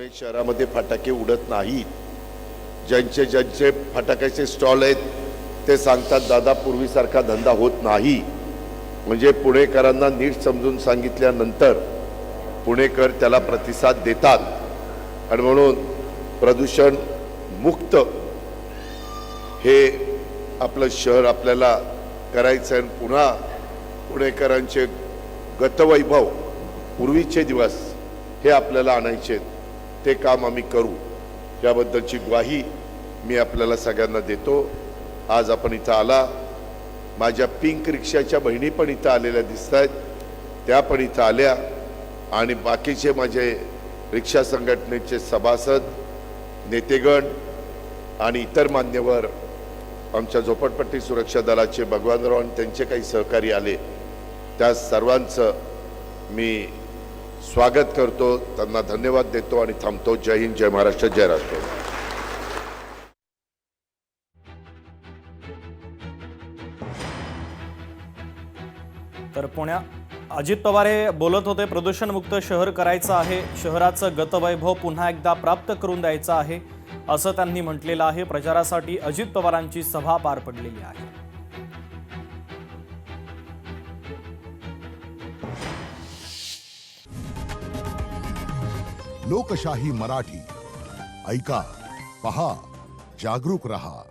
त्यामुळे शहरामध्ये फटाके उडत नाहीत। ज्यांचे ज्यांचे फटाक्याचे स्टॉल आहेत ते सांगतात दादा पूर्वीसारखा धंदा होत नाही। म्हणजे पुणेकरांना नीट समजून सांगितल्यानंतर पुणेकर त्याला प्रतिसाद देतात आणि म्हणून प्रदूषण मुक्त हे आपलं शहर आपल्याला करायचं आहे। पुन्हा पुणेकरांचे गतवैभव पूर्वीचे दिवस हे आपल्याला आणायचे, ते काम आम्ही करू याबद्दलची ग्वाही मी आपल्याला सगळ्यांना देतो। आज आपण इथं आला, माझ्या पिंक रिक्षाच्या बहिणी पण इथं आलेल्या दिसतात, त्या पण इथं आल्या आणि बाकीचे माझे रिक्षा संघटनेचे सभासद नेतेगण आणि इतर मान्यवर आमच्या झोपडपट्टी सुरक्षा दलाचे भगवानराव आणि त्यांचे काही सहकारी आले, त्या सर्वांचं मी स्वागत करतो, त्यांना धन्यवाद देतो आणि थांबतो। जय हिंद, जय महाराष्ट्र, जय राष्ट्र। तर अजित पवार बोलत होते, प्रदूषणमुक्त शहर करायचं आहे, शहराचं गतवैभव पुन्हा एकदा प्राप्त करून द्यायचं आहे असं त्यांनी म्हटलेलं आहे। प्रचारासाठी अजित पवारांची सभा पार पडलेली आहे। लोकशाही मराठी ऐका, पहा, जागरूक रहा।